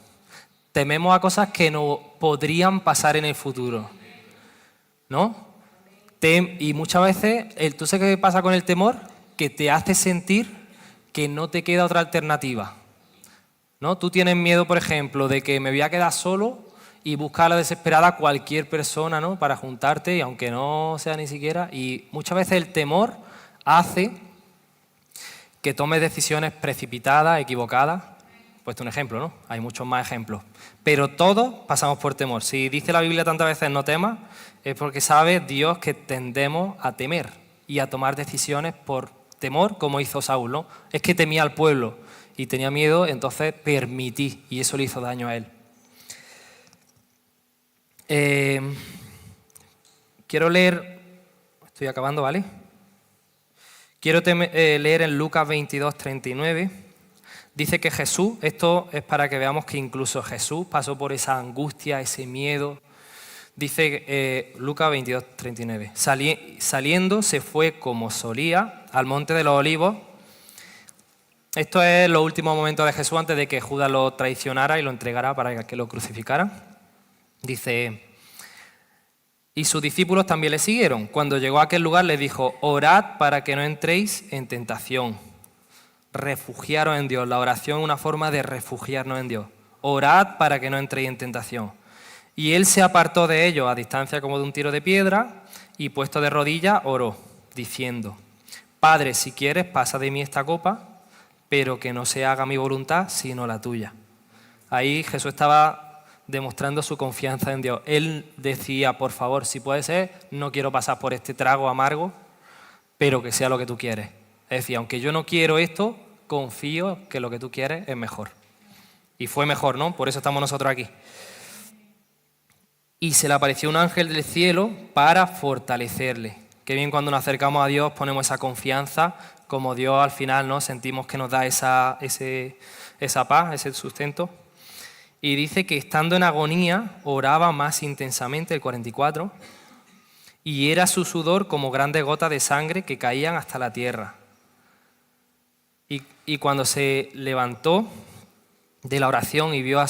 Tememos a cosas que no podrían pasar en el futuro. ¿No? Y muchas veces, ¿tú sabes qué pasa con el temor? Que te hace sentir que no te queda otra alternativa. ¿No? Tú tienes miedo, por ejemplo, de que me voy a quedar solo y buscar a la desesperada cualquier persona, ¿no? Para juntarte, y aunque no sea ni siquiera. Y muchas veces el temor hace que tomes decisiones precipitadas, equivocadas. He puesto un ejemplo, ¿no? Hay muchos más ejemplos. Pero todos pasamos por temor. Si dice la Biblia tantas veces no temas, es porque sabe Dios que tendemos a temer y a tomar decisiones por temor como hizo Saúl, ¿no? Es que temía al pueblo y tenía miedo, entonces permití, y eso le hizo daño a él. Quiero leer, estoy acabando, ¿vale? Quiero leer en Lucas 22, 39. Dice que Jesús, esto es para que veamos que incluso Jesús pasó por esa angustia, ese miedo. Dice Lucas 22, 39. Saliendo se fue como solía al monte de los olivos. Esto es los últimos momentos de Jesús antes de que Judas lo traicionara y lo entregara para que lo crucificaran. Dice, y sus discípulos también le siguieron. Cuando llegó a aquel lugar les dijo, orad para que no entréis en tentación. Refugiaros en Dios. La oración es una forma de refugiarnos en Dios. Orad para que no entréis en tentación. Y él se apartó de ellos a distancia como de un tiro de piedra y puesto de rodillas oró, diciendo, Padre, si quieres, pasa de mí esta copa, pero que no se haga mi voluntad, sino la tuya. Ahí Jesús estaba demostrando su confianza en Dios. Él decía, por favor, si puede ser, no quiero pasar por este trago amargo, pero que sea lo que tú quieres. Es decir, aunque yo no quiero esto, confío que lo que tú quieres es mejor. Y fue mejor, ¿no? Por eso estamos nosotros aquí. Y se le apareció un ángel del cielo para fortalecerle. Qué bien cuando nos acercamos a Dios ponemos esa confianza, como Dios al final, ¿no? Sentimos que nos da esa paz, ese sustento. Y dice que estando en agonía oraba más intensamente, el 44, y era su sudor como grandes gotas de sangre que caían hasta la tierra. Y cuando se levantó de la oración y vino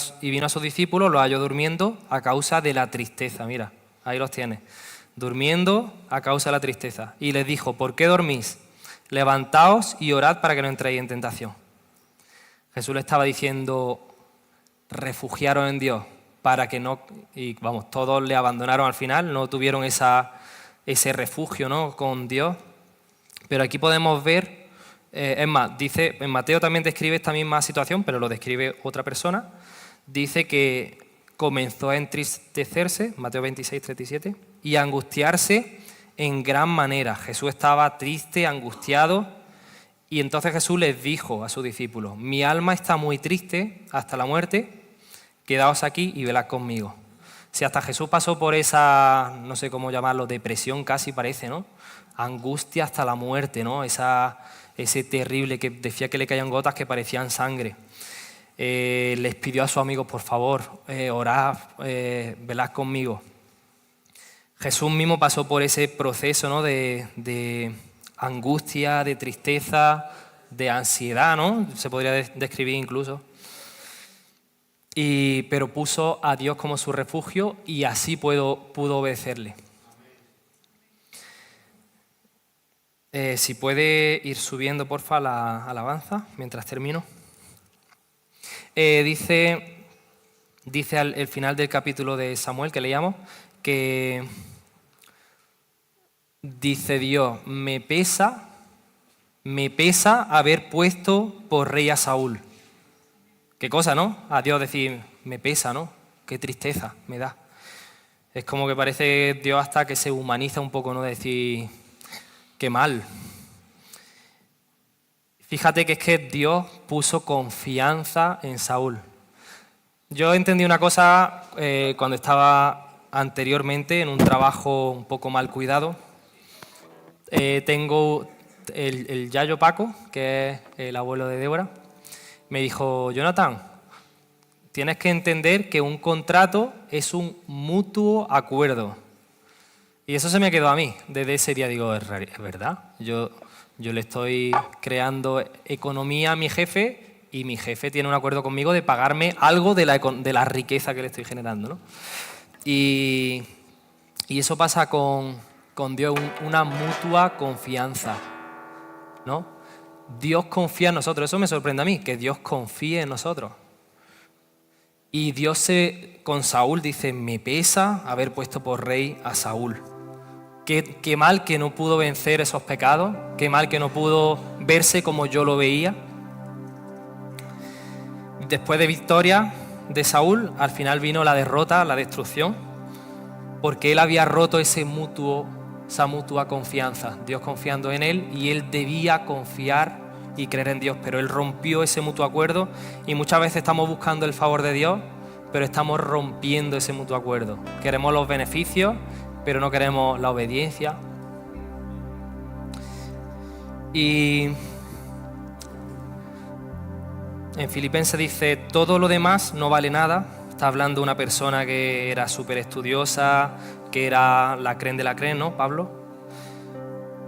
a sus discípulos, los halló durmiendo a causa de la tristeza. Mira, ahí los tienes. Durmiendo a causa de la tristeza. Y les dijo, ¿por qué dormís? Levantaos y orad para que no entréis en tentación. Jesús le estaba diciendo, refugiaros en Dios para que no... Y vamos, todos le abandonaron al final, no tuvieron ese refugio, ¿no? Con Dios. Pero aquí podemos ver... es más, dice, en Mateo también describe esta misma situación, pero lo describe otra persona. Dice que comenzó a entristecerse, Mateo 26, 37, y a angustiarse en gran manera. Jesús estaba triste, angustiado, y entonces Jesús les dijo a sus discípulos, mi alma está muy triste hasta la muerte, quedaos aquí y velad conmigo. Si hasta Jesús pasó por esa, no sé cómo llamarlo, depresión casi parece, ¿no? Angustia hasta la muerte, ¿no? Ese terrible que decía que le caían gotas que parecían sangre. Les pidió a sus amigos, por favor, orad, velad conmigo. Jesús mismo pasó por ese proceso, ¿no? de angustia, de tristeza, de ansiedad, ¿no? Se podría describir incluso. Pero puso a Dios como su refugio y así pudo obedecerle. Si puede ir subiendo, porfa, la alabanza, mientras termino. Dice al final del capítulo de Samuel que leíamos, que dice Dios, me pesa haber puesto por rey a Saúl. Qué cosa, ¿no? A Dios decir, me pesa, ¿no? Qué tristeza me da. Es como que parece Dios hasta que se humaniza un poco, ¿no? Decir, qué mal. Fíjate que es que Dios puso confianza en Saúl. Yo entendí una cosa cuando estaba anteriormente en un trabajo un poco mal cuidado. Tengo el Yayo Paco, que es el abuelo de Débora, me dijo, Jonathan, tienes que entender que un contrato es un mutuo acuerdo. Y eso se me quedó a mí. Desde ese día digo, es verdad. Yo le estoy creando economía a mi jefe y mi jefe tiene un acuerdo conmigo de pagarme algo de la riqueza que le estoy generando, ¿no? Y eso pasa con Dios, una mutua confianza, ¿no? Dios confía en nosotros. Eso me sorprende a mí, que Dios confíe en nosotros. Y Dios con Saúl dice, me pesa haber puesto por rey a Saúl. Qué mal que no pudo vencer esos pecados, qué mal que no pudo verse como yo lo veía. Después de victoria de Saúl, al final vino la derrota, la destrucción, porque él había roto ese mutuo esa mutua confianza, Dios confiando en él y él debía confiar y creer en Dios, pero él rompió ese mutuo acuerdo y muchas veces estamos buscando el favor de Dios, pero estamos rompiendo ese mutuo acuerdo. Queremos los beneficios, pero no queremos la obediencia. Y en Filipenses dice, todo lo demás no vale nada. Está hablando una persona que era súper estudiosa, que era la creen de la creen, ¿no, Pablo?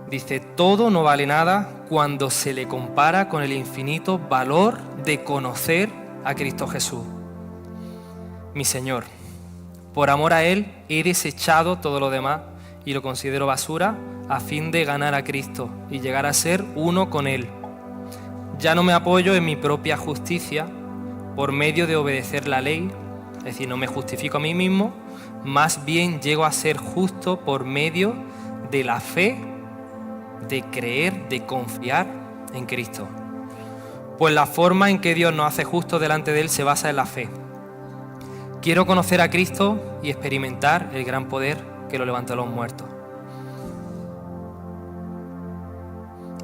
Dice, todo no vale nada cuando se le compara con el infinito valor de conocer a Cristo Jesús, mi Señor. Por amor a Él he desechado todo lo demás y lo considero basura a fin de ganar a Cristo y llegar a ser uno con Él. Ya no me apoyo en mi propia justicia por medio de obedecer la ley, es decir, no me justifico a mí mismo, más bien llego a ser justo por medio de la fe, de creer, de confiar en Cristo. Pues la forma en que Dios nos hace justos delante de Él se basa en la fe. Quiero conocer a Cristo y experimentar el gran poder que lo levantó de los muertos.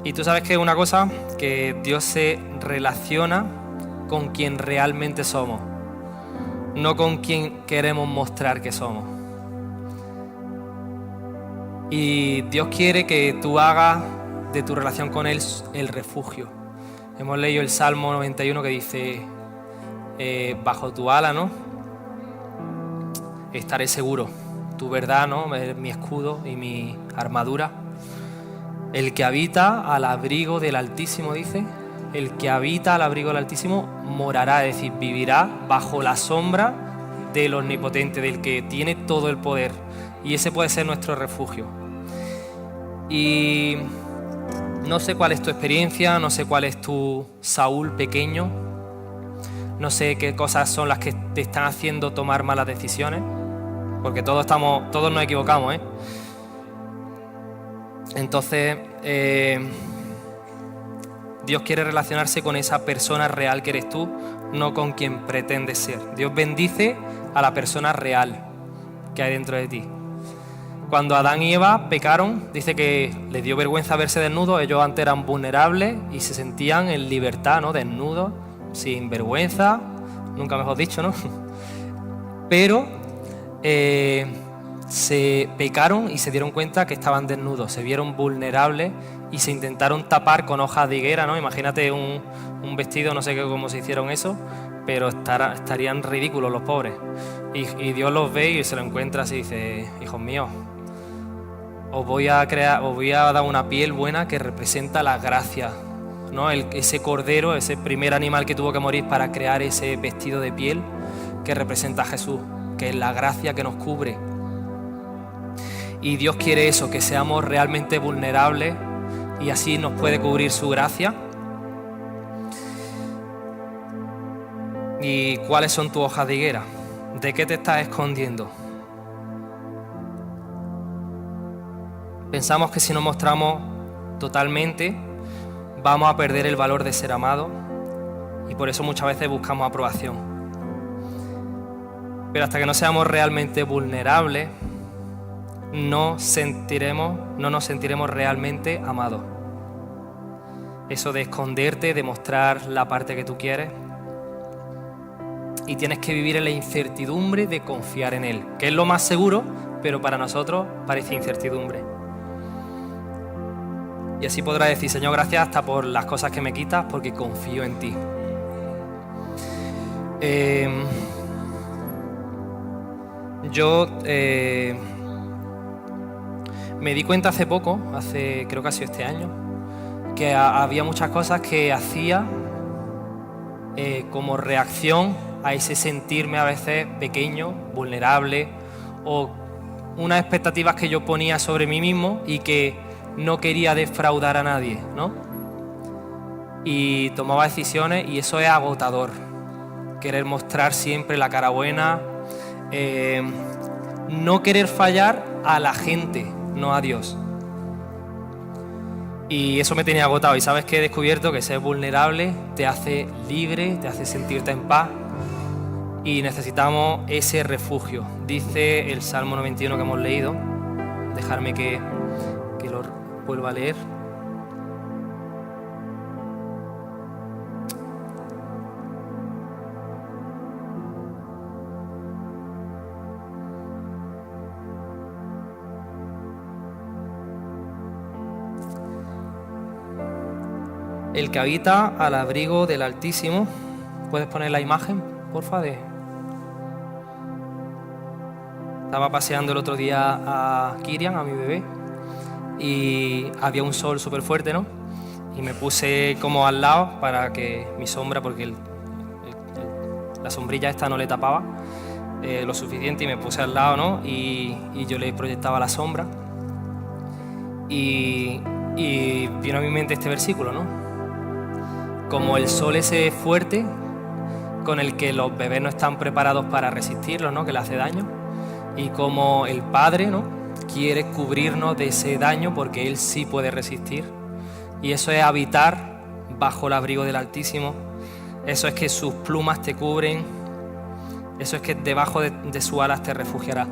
Y tú sabes que es una cosa, que Dios se relaciona con quien realmente somos, no con quien queremos mostrar que somos. Y Dios quiere que tú hagas de tu relación con Él el refugio. Hemos leído el Salmo 91 que dice, bajo tu ala, ¿no? Estaré seguro. Tu verdad, ¿no? Es mi escudo y mi armadura. El que habita al abrigo del Altísimo, dice, el que habita al abrigo del Altísimo morará, es decir, vivirá bajo la sombra del Omnipotente, del que tiene todo el poder. Y ese puede ser nuestro refugio. Y no sé cuál es tu experiencia, no sé cuál es tu Saúl pequeño, no sé qué cosas son las que te están haciendo tomar malas decisiones, porque todos nos equivocamos, ¿eh? Entonces, Dios quiere relacionarse con esa persona real que eres tú, no con quien pretendes ser. Dios bendice a la persona real que hay dentro de ti. Cuando Adán y Eva pecaron, dice que les dio vergüenza verse desnudos. Ellos antes eran vulnerables y se sentían en libertad, ¿no? Desnudos, sin vergüenza, nunca mejor dicho, ¿no? Pero se pecaron y se dieron cuenta que estaban desnudos, se vieron vulnerables y se intentaron tapar con hojas de higuera, ¿no? Imagínate un vestido, no sé cómo se hicieron eso, pero estarían ridículos los pobres. Y Dios los ve y se lo encuentra así y dice, hijos míos, os voy a dar una piel buena que representa la gracia, ¿no? Ese cordero, ese primer animal que tuvo que morir para crear ese vestido de piel que representa a Jesús, que es la gracia que nos cubre. Y Dios quiere eso, que seamos realmente vulnerables y así nos puede cubrir su gracia. ¿Y cuáles son tus hojas de higuera? ¿De qué te estás escondiendo? Pensamos que si nos mostramos totalmente vamos a perder el valor de ser amados y por eso muchas veces buscamos aprobación. Pero hasta que no seamos realmente vulnerables, no nos sentiremos realmente amados. Eso de esconderte, de mostrar la parte que tú quieres. Y tienes que vivir en la incertidumbre de confiar en Él, que es lo más seguro, pero para nosotros parece incertidumbre. Y así podrás decir, Señor, gracias hasta por las cosas que me quitas, porque confío en ti. Yo me di cuenta hace poco, creo que ha sido este año, que había muchas cosas que hacía como reacción a ese sentirme a veces pequeño, vulnerable, o unas expectativas que yo ponía sobre mí mismo y que no quería defraudar a nadie, ¿no? Y tomaba decisiones y eso es agotador. Querer mostrar siempre la cara buena, no querer fallar a la gente, no a Dios. Y eso me tenía agotado. Y sabes que he descubierto que ser vulnerable te hace libre, te hace sentirte en paz. Y necesitamos ese refugio. Dice el Salmo 91 que hemos leído. Dejarme que vuelvo a leer. El que habita al abrigo del Altísimo. ¿Puedes poner la imagen, porfa? Estaba paseando el otro día a Kirian, a mi bebé, y había un sol súper fuerte, ¿no? Y me puse como al lado para que mi sombra, porque la sombrilla esta no le tapaba lo suficiente, y me puse al lado, ¿no? Y yo le proyectaba la sombra. Y vino a mi mente este versículo, ¿no? Como el sol ese fuerte con el que los bebés no están preparados para resistirlo, ¿no? Que le hace daño. Y como el Padre, ¿no? Quiere cubrirnos de ese daño porque Él sí puede resistir. Y eso es habitar bajo el abrigo del Altísimo. Eso es que sus plumas te cubren. Eso es que debajo de sus alas te refugiarás.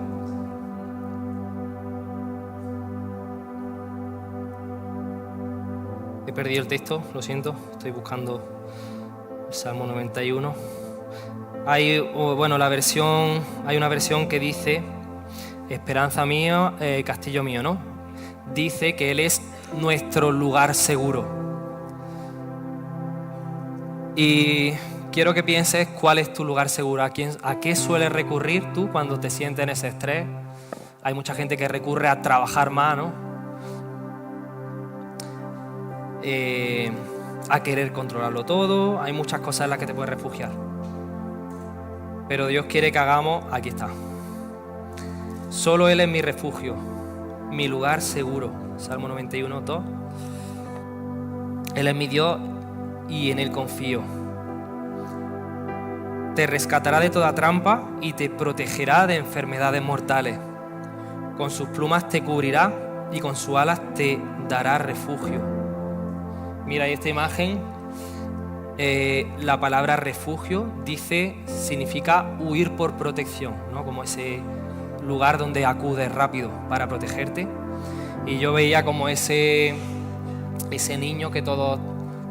He perdido el texto, lo siento, estoy buscando el Salmo 91. Hay una versión que dice, esperanza mía, castillo mío, ¿no? Dice que Él es nuestro lugar seguro. Y quiero que pienses cuál es tu lugar seguro, a qué sueles recurrir tú cuando te sientes en ese estrés. Hay mucha gente que recurre a trabajar más, ¿no? A querer controlarlo todo. Hay muchas cosas en las que te puedes refugiar, pero Dios quiere que hagamos, aquí está, solo Él es mi refugio, mi lugar seguro. Salmo 91, 2. Él es mi Dios y en Él confío. Te rescatará de toda trampa y te protegerá de enfermedades mortales. Con sus plumas te cubrirá y con sus alas te dará refugio. Mira esta imagen, la palabra refugio significa huir por protección, ¿no? Como ese lugar donde acudes rápido para protegerte. Y yo veía como ese niño que todos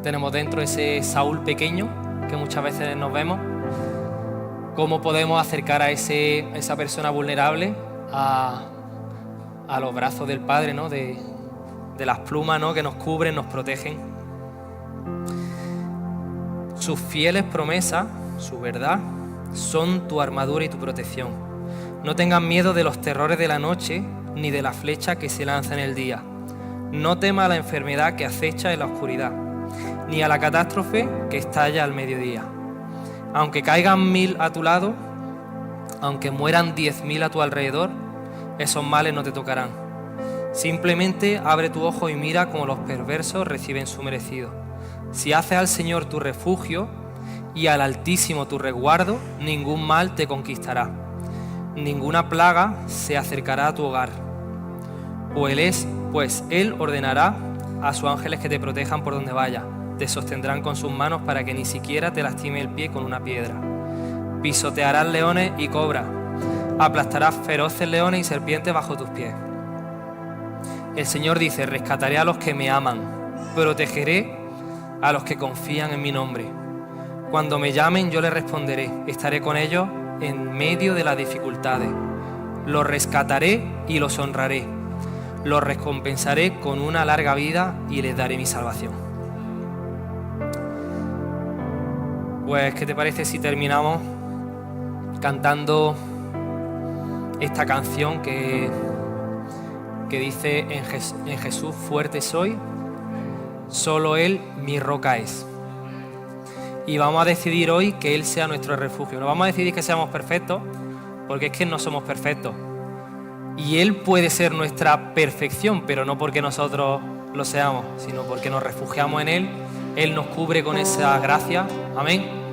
tenemos dentro, ese Saúl pequeño que muchas veces nos vemos, cómo podemos acercar a esa persona vulnerable a los brazos del Padre, ¿no? De las plumas, ¿no? Que nos cubren, nos protegen. Sus fieles promesas, su verdad, son tu armadura y tu protección. No tengas miedo de los terrores de la noche, ni de la flecha que se lanza en el día. No temas a la enfermedad que acecha en la oscuridad, ni a la catástrofe que estalla al mediodía. Aunque caigan 1000 a tu lado, aunque mueran 10.000 a tu alrededor, esos males no te tocarán. Simplemente abre tu ojo y mira cómo los perversos reciben su merecido. Si haces al Señor tu refugio y al Altísimo tu resguardo, ningún mal te conquistará. Ninguna plaga se acercará a tu hogar. Pues Él ordenará a sus ángeles que te protejan por donde vayas. Te sostendrán con sus manos para que ni siquiera te lastime el pie con una piedra. Pisotearás leones y cobras. Aplastarás feroces leones y serpientes bajo tus pies. El Señor dice, rescataré a los que me aman. Protegeré a los que confían en mi nombre. Cuando me llamen yo les responderé, estaré con ellos en medio de las dificultades. Los rescataré y los honraré. Los recompensaré con una larga vida y les daré mi salvación. Pues, ¿qué te parece si terminamos cantando esta canción que dice, en Jesús fuerte soy, solo Él mi roca es? Y vamos a decidir hoy que Él sea nuestro refugio. No vamos a decidir que seamos perfectos, porque es que no somos perfectos. Y Él puede ser nuestra perfección, pero no porque nosotros lo seamos, sino porque nos refugiamos en Él. Él nos cubre con esa gracia. Amén.